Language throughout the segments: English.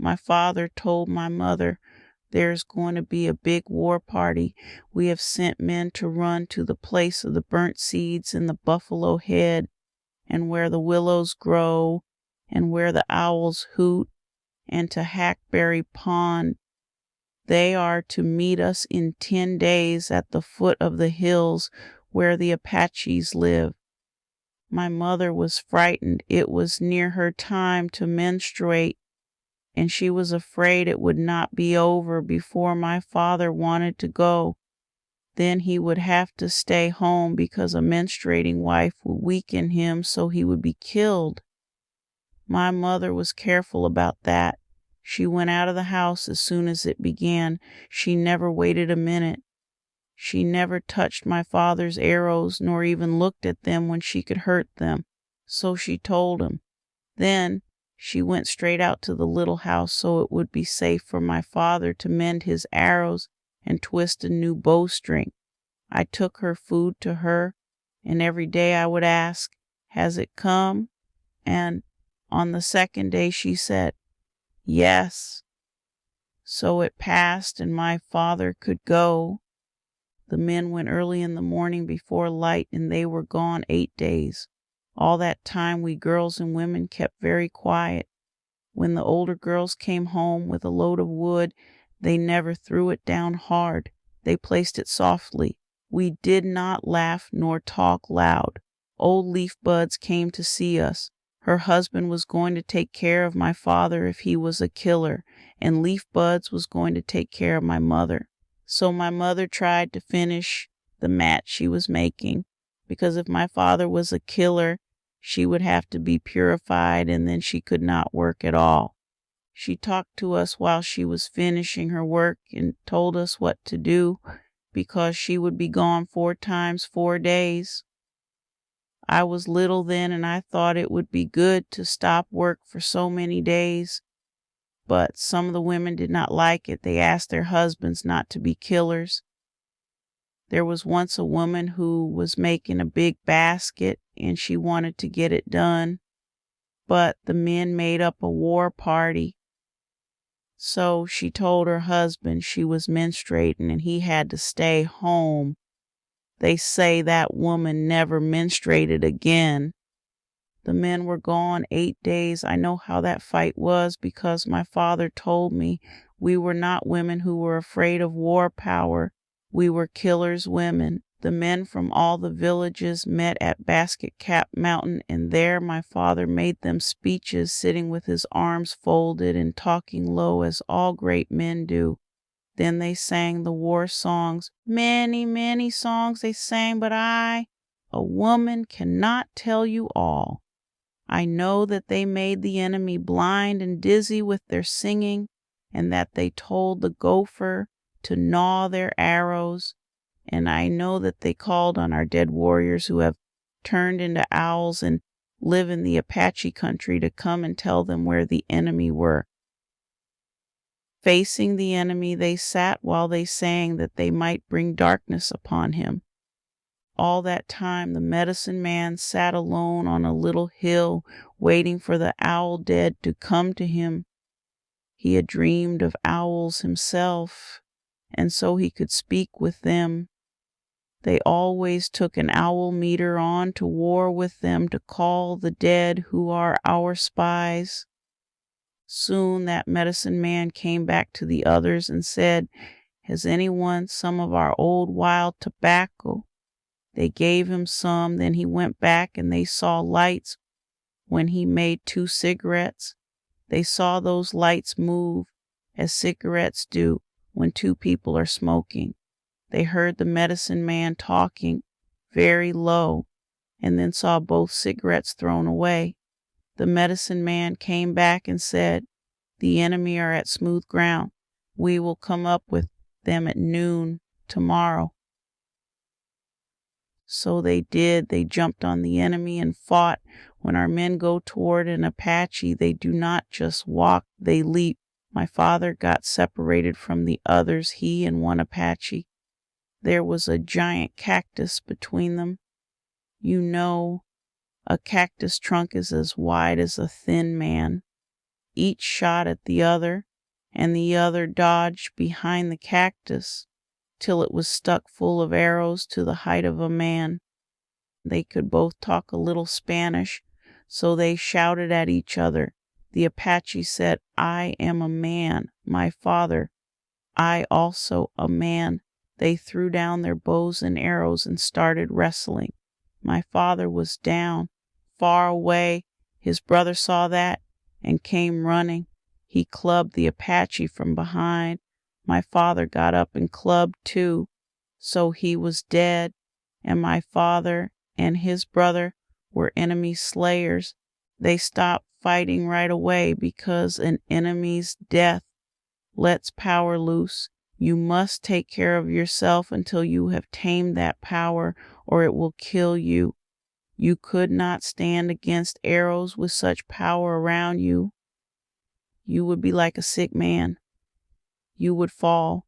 My father told my mother, "There's going to be a big war party. We have sent men to run to the place of the burnt seeds and the buffalo head, and where the willows grow, and where the owls hoot, and to Hackberry Pond. They are to meet us in 10 days at the foot of the hills where the Apaches live." My mother was frightened. It was near her time to menstruate, and she was afraid it would not be over before my father wanted to go. Then he would have to stay home because a menstruating wife would weaken him so he would be killed. My mother was careful about that. She went out of the house as soon as it began. She never waited a minute. She never touched my father's arrows, nor even looked at them when she could hurt them. So she told him. Then she went straight out to the little house so it would be safe for my father to mend his arrows and twist a new bowstring. I took her food to her, and every day I would ask, "Has it come?" And on the second day she said, "Yes." So it passed, and my father could go. The men went early in the morning before light, and they were gone 8 days. All that time we girls and women kept very quiet. When the older girls came home with a load of wood, they never threw it down hard. They placed it softly. We did not laugh nor talk loud. Old Leaf Buds came to see us. Her husband was going to take care of my father if he was a killer, and Leaf Buds was going to take care of my mother. So my mother tried to finish the mat she was making, because if my father was a killer, she would have to be purified, and then she could not work at all. She talked to us while she was finishing her work and told us what to do, because she would be gone 4 times 4 days. I was little then, and I thought it would be good to stop work for so many days. But some of the women did not like it. They asked their husbands not to be killers. There was once a woman who was making a big basket, and she wanted to get it done. But the men made up a war party. So she told her husband she was menstruating and he had to stay home. They say that woman never menstruated again. The men were gone 8 days. I know how that fight was because my father told me we were not women who were afraid of war power. We were killers' women. The men from all the villages met at Basket Cap Mountain, and there my father made them speeches, sitting with his arms folded and talking low as all great men do. Then they sang the war songs. Many, many songs they sang, but I, a woman, cannot tell you all. I know that they made the enemy blind and dizzy with their singing, and that they told the gopher to gnaw their arrows, and I know that they called on our dead warriors who have turned into owls and live in the Apache country to come and tell them where the enemy were. Facing the enemy, they sat while they sang that they might bring darkness upon him. All that time the medicine man sat alone on a little hill, waiting for the owl dead to come to him. He had dreamed of owls himself, and so he could speak with them. They always took an owl meter on to war with them to call the dead who are our spies. Soon that medicine man came back to the others and said, "Has anyone some of our old wild tobacco?" They gave him some. Then he went back and they saw lights when he made 2 cigarettes. They saw those lights move as cigarettes do when 2 people are smoking. They heard the medicine man talking very low and then saw both cigarettes thrown away. The medicine man came back and said, "The enemy are at smooth ground. We will come up with them at noon tomorrow." So they did. They jumped on the enemy and fought. When our men go toward an Apache, they do not just walk, they leap. My father got separated from the others, he and one Apache. There was a giant cactus between them. You know, a cactus trunk is as wide as a thin man. Each shot at the other, and the other dodged behind the cactus till it was stuck full of arrows to the height of a man. They could both talk a little Spanish, so they shouted at each other. The Apache said, "I am a man, my father. I also a man." They threw down their bows and arrows and started wrestling. My father was down, far away. His brother saw that and came running. He clubbed the Apache from behind. My father got up and clubbed too, so he was dead, and my father and his brother were enemy slayers. They stopped fighting right away because an enemy's death lets power loose. You must take care of yourself until you have tamed that power, or it will kill you. You could not stand against arrows with such power around you. You would be like a sick man. You would fall.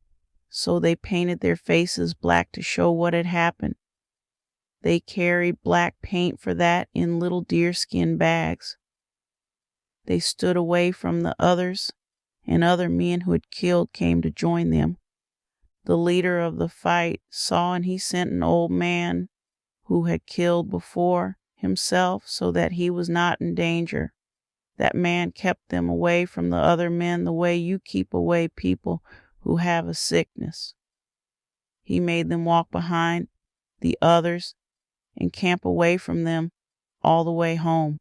So they painted their faces black to show what had happened. They carried black paint for that in little deerskin bags. They stood away from the others, and other men who had killed came to join them. The leader of the fight saw, and he sent an old man who had killed before himself so that he was not in danger. That man kept them away from the other men the way you keep away people who have a sickness. He made them walk behind the others and camp away from them all the way home.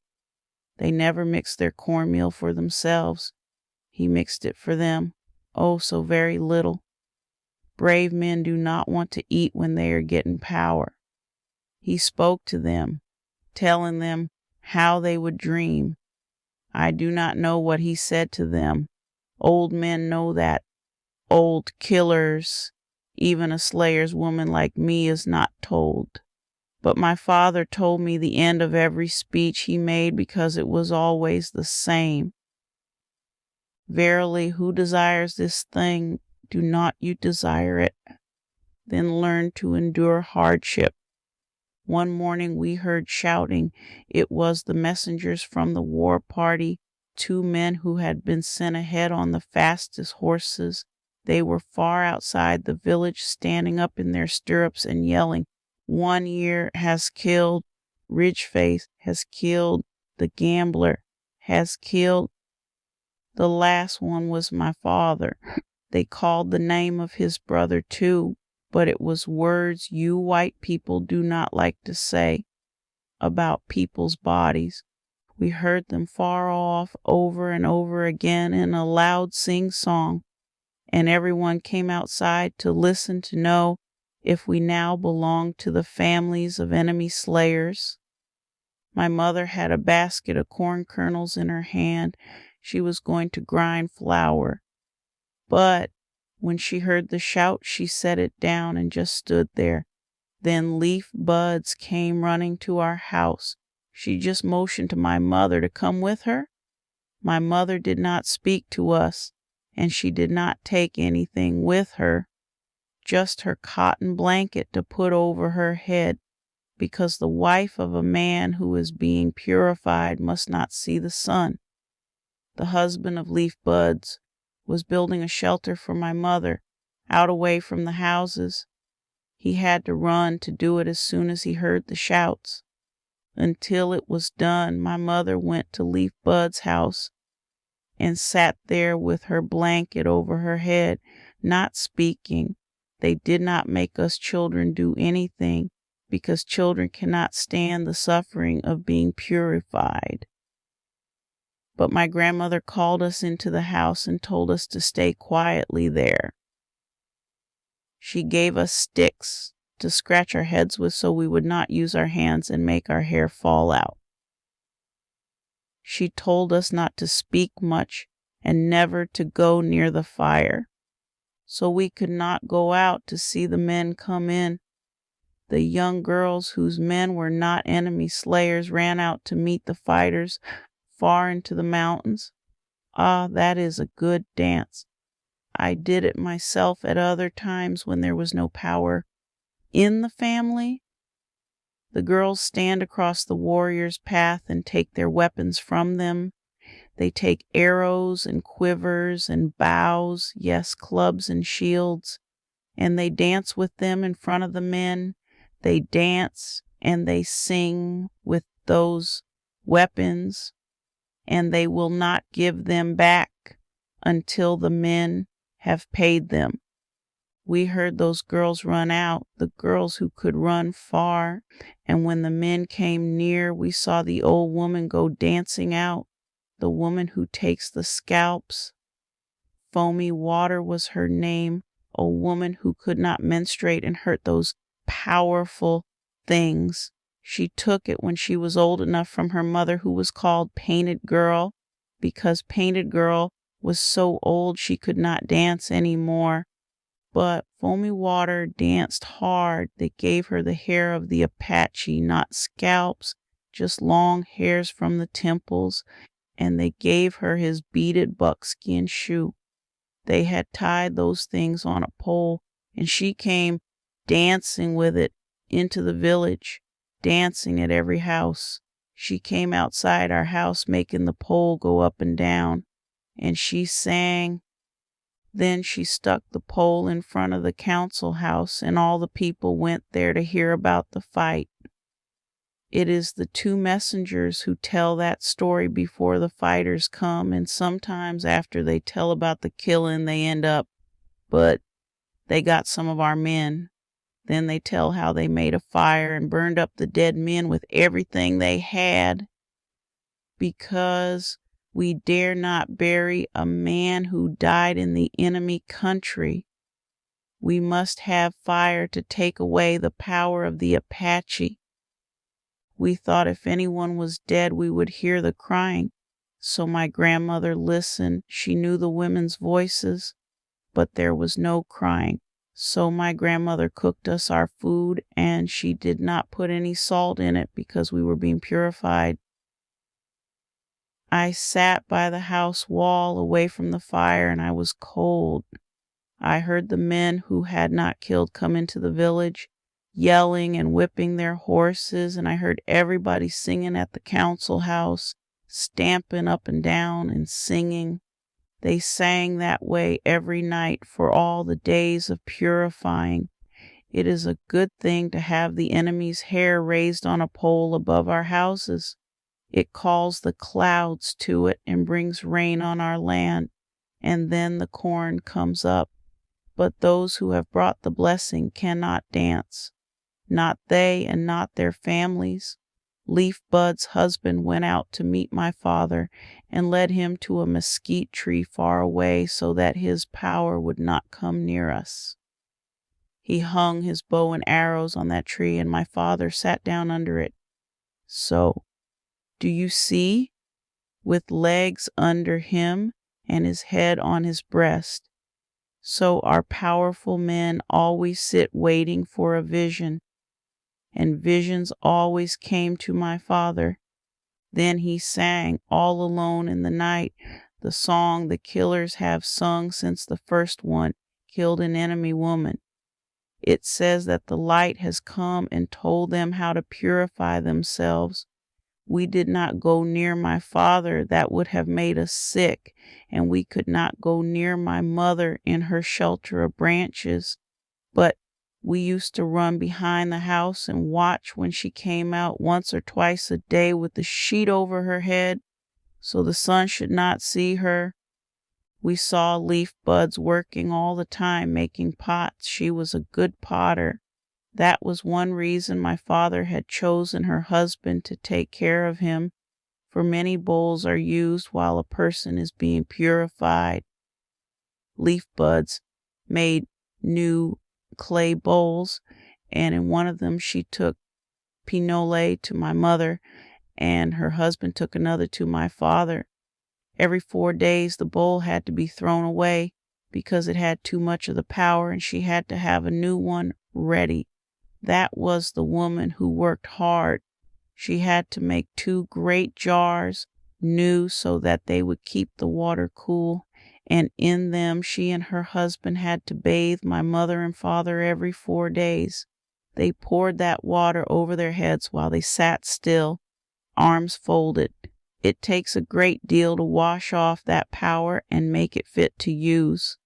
They never mixed their cornmeal for themselves. He mixed it for them, oh, so very little. Brave men do not want to eat when they are getting power. He spoke to them, telling them how they would dream. I do not know what he said to them. Old men know that. Old killers. Even a slayer's woman like me is not told. But my father told me the end of every speech he made because it was always the same. Verily, who desires this thing, do not you desire it? Then learn to endure hardship. One morning we heard shouting. It was the messengers from the war party, 2 men who had been sent ahead on the fastest horses. They were far outside the village, standing up in their stirrups and yelling, "1 year has killed, Ridgeface has killed, the gambler has killed." The last one was my father. They called the name of his brother too, but it was words you white people do not like to say about people's bodies. We heard them far off over and over again in a loud sing-song, and everyone came outside to listen to know if we now belonged to the families of enemy slayers. My mother had a basket of corn kernels in her hand. She was going to grind flour. But when she heard the shout, she set it down and just stood there. Then Leaf Buds came running to our house. She just motioned to my mother to come with her. My mother did not speak to us, and she did not take anything with her, just her cotton blanket to put over her head, because the wife of a man who is being purified must not see the sun. The husband of Leaf Buds was building a shelter for my mother, out away from the houses. He had to run to do it as soon as he heard the shouts. Until it was done, my mother went to Leaf Bud's house and sat there with her blanket over her head, not speaking. They did not make us children do anything, because children cannot stand the suffering of being purified. But my grandmother called us into the house and told us to stay quietly there. She gave us sticks to scratch our heads with so we would not use our hands and make our hair fall out. She told us not to speak much and never to go near the fire, so we could not go out to see the men come in. The young girls whose men were not enemy slayers ran out to meet the fighters far into the mountains. Ah, that is a good dance. I did it myself at other times when there was no power in the family. The girls stand across the warrior's path and take their weapons from them. They take arrows and quivers and bows, yes, clubs and shields, and they dance with them in front of the men. They dance and they sing with those weapons, and they will not give them back until the men have paid them. We heard those girls run out, the girls who could run far, and when the men came near, we saw the old woman go dancing out, the woman who takes the scalps. Foamy Water was her name, a woman who could not menstruate and hurt those powerful things. She took it when she was old enough from her mother, who was called Painted Girl, because Painted Girl was so old she could not dance anymore. But Foamy Water danced hard. They gave her the hair of the Apache, not scalps, just long hairs from the temples, and they gave her his beaded buckskin shoe. They had tied those things on a pole, and she came dancing with it into the village, dancing at every house. She came outside our house, making the pole go up and down, and she sang. Then she stuck the pole in front of the council house, and all the people went there to hear about the fight. It is the two messengers who tell that story before the fighters come, and sometimes after they tell about the killing, they end up, but they got some of our men. Then they tell how they made a fire and burned up the dead men with everything they had, because we dare not bury a man who died in the enemy country. We must have fire to take away the power of the Apache. We thought if anyone was dead, we would hear the crying. So my grandmother listened. She knew the women's voices, but there was no crying. So my grandmother cooked us our food, and she did not put any salt in it because we were being purified. I sat by the house wall away from the fire, and I was cold. I heard the men who had not killed come into the village, yelling and whipping their horses, and I heard everybody singing at the council house, stamping up and down and singing. They sang that way every night for all the days of purifying. It is a good thing to have the enemy's hair raised on a pole above our houses. It calls the clouds to it and brings rain on our land, and then the corn comes up. But those who have brought the blessing cannot dance, not they and not their families. Leaf Bud's husband went out to meet my father and led him to a mesquite tree far away so that his power would not come near us. He hung his bow and arrows on that tree, and my father sat down under it. So, do you see? With legs under him and his head on his breast. So our powerful men always sit waiting for a vision, and visions always came to my father. Then he sang all alone in the night the song the killers have sung since the first one killed an enemy woman. It says that the light has come and told them how to purify themselves. We did not go near my father, that would have made us sick, and we could not go near my mother in her shelter of branches. But we used to run behind the house and watch when she came out once or twice a day with the sheet over her head so the sun should not see her. We saw Leaf Buds working all the time making pots. She was a good potter. That was one reason my father had chosen her husband to take care of him, for many bowls are used while a person is being purified. Leaf Buds made new clay bowls, and in one of them she took pinole to my mother, and her husband took another to my father. Every 4 days the bowl had to be thrown away because it had too much of the power, and she had to have a new one ready. That was the woman who worked hard. She had to make 2 great jars, new, so that they would keep the water cool, and in them she and her husband had to bathe my mother and father every 4 days. They poured that water over their heads while they sat still, arms folded. It takes a great deal to wash off that power and make it fit to use.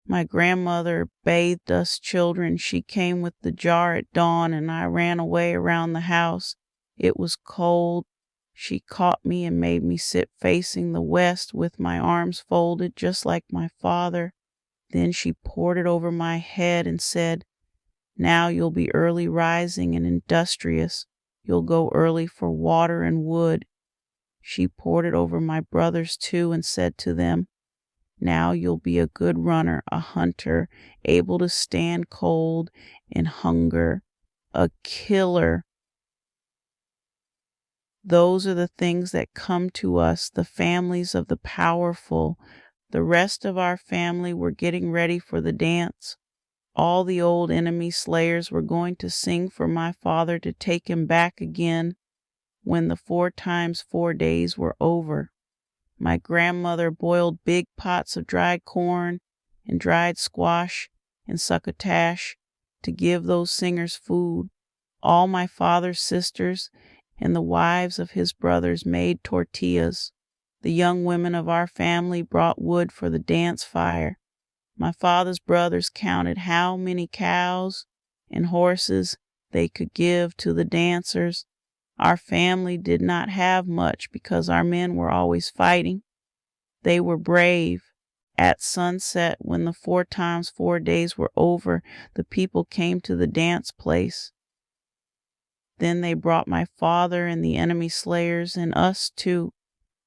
My grandmother bathed us children. She came with the jar at dawn, and I ran away around the house. It was cold. She caught me and made me sit facing the west with my arms folded, just like my father. Then she poured it over my head and said, "Now you'll be early rising and industrious. You'll go early for water and wood." She poured it over my brothers too and said to them, "Now you'll be a good runner, a hunter, able to stand cold and hunger, a killer." Those are the things that come to us, the families of the powerful. The rest of our family were getting ready for the dance. All the old enemy slayers were going to sing for my father to take him back again when the 4 times 4 days were over. My grandmother boiled big pots of dried corn and dried squash and succotash to give those singers food. All my father's sisters and the wives of his brothers made tortillas. The young women of our family brought wood for the dance fire. My father's brothers counted how many cows and horses they could give to the dancers. Our family did not have much because our men were always fighting. They were brave. At sunset, when the 4 times 4 days were over, the people came to the dance place. Then they brought my father and the enemy slayers and us too.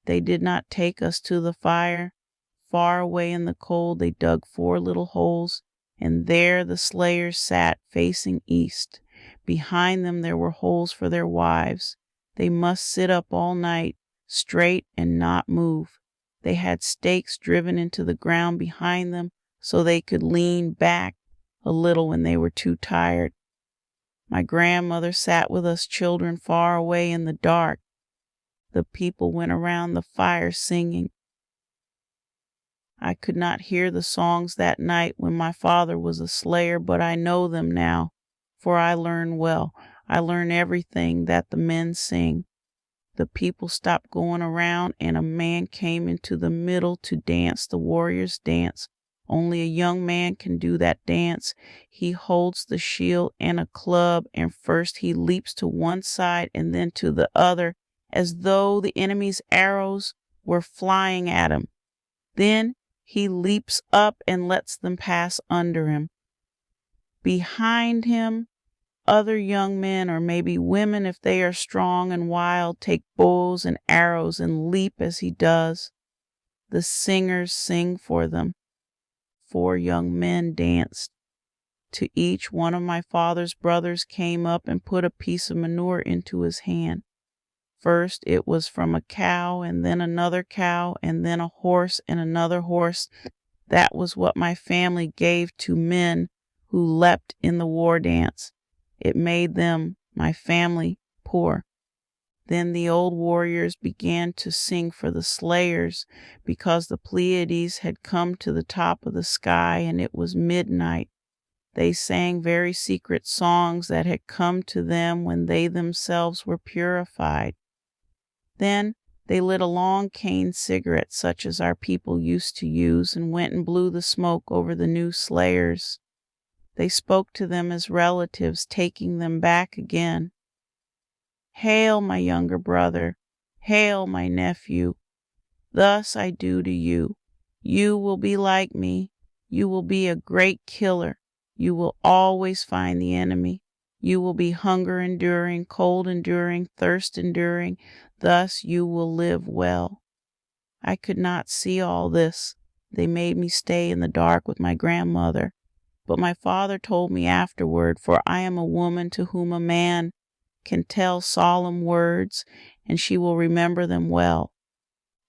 They did not take us to the fire. Far away in the cold, they dug 4 little holes, and there the slayers sat facing east. Behind them there were holes for their wives. They must sit up all night, straight and not move. They had stakes driven into the ground behind them so they could lean back a little when they were too tired. My grandmother sat with us children far away in the dark. The people went around the fire singing. I could not hear the songs that night when my father was a slayer, but I know them now, for I learn well. I learn everything that the men sing. The people stopped going around, and a man came into the middle to dance the warrior's dance. Only a young man can do that dance. He holds the shield and a club, and first he leaps to one side and then to the other, as though the enemy's arrows were flying at him. Then he leaps up and lets them pass under him. Behind him, other young men, or maybe women if they are strong and wild, take bows and arrows and leap as he does. The singers sing for them. 4 young men danced. To each one of my father's brothers came up and put a piece of manure into his hand. First it was from a cow, and then another cow, and then a horse and another horse. That was what my family gave to men who leapt in the war dance. It made them, my family, poor. Then the old warriors began to sing for the slayers, because the Pleiades had come to the top of the sky and it was midnight. They sang very secret songs that had come to them when they themselves were purified. Then they lit a long cane cigarette such as our people used to use and went and blew the smoke over the new slayers. They spoke to them as relatives, taking them back again. "Hail, my younger brother. Hail, my nephew. Thus I do to you. You will be like me. You will be a great killer. You will always find the enemy. You will be hunger enduring, cold enduring, thirst enduring. Thus you will live well." I could not see all this. They made me stay in the dark with my grandmother. But my father told me afterward, for I am a woman to whom a man can tell solemn words, and she will remember them well.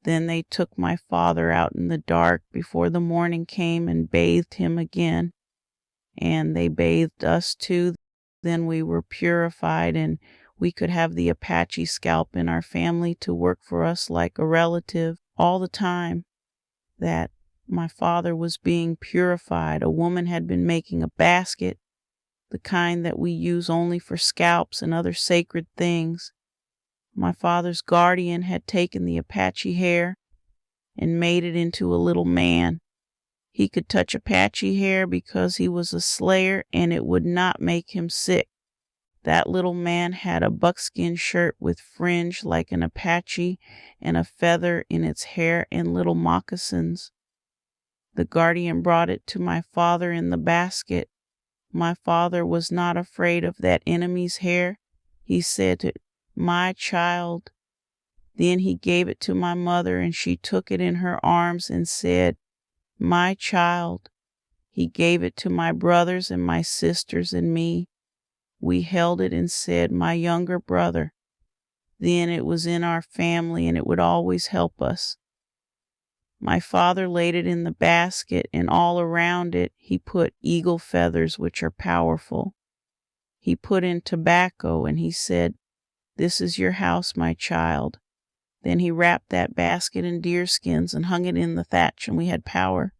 Then they took my father out in the dark before the morning came and bathed him again. And they bathed us too. Then we were purified, and we could have the Apache scalp in our family to work for us like a relative all the time that my father was being purified. A woman had been making a basket, the kind that we use only for scalps and other sacred things. My father's guardian had taken the Apache hair and made it into a little man. He could touch Apache hair because he was a slayer, and it would not make him sick. That little man had a buckskin shirt with fringe like an Apache and a feather in its hair and little moccasins. The guardian brought it to my father in the basket. My father was not afraid of that enemy's hair. He said, "My child." Then he gave it to my mother, and she took it in her arms and said, "My child." He gave it to my brothers and my sisters and me. We held it and said, "My younger brother." Then it was in our family, and it would always help us. My father laid it in the basket, and all around it he put eagle feathers, which are powerful. He put in tobacco, and he said, "This is your house, my child." Then he wrapped that basket in deerskins and hung it in the thatch, and we had power.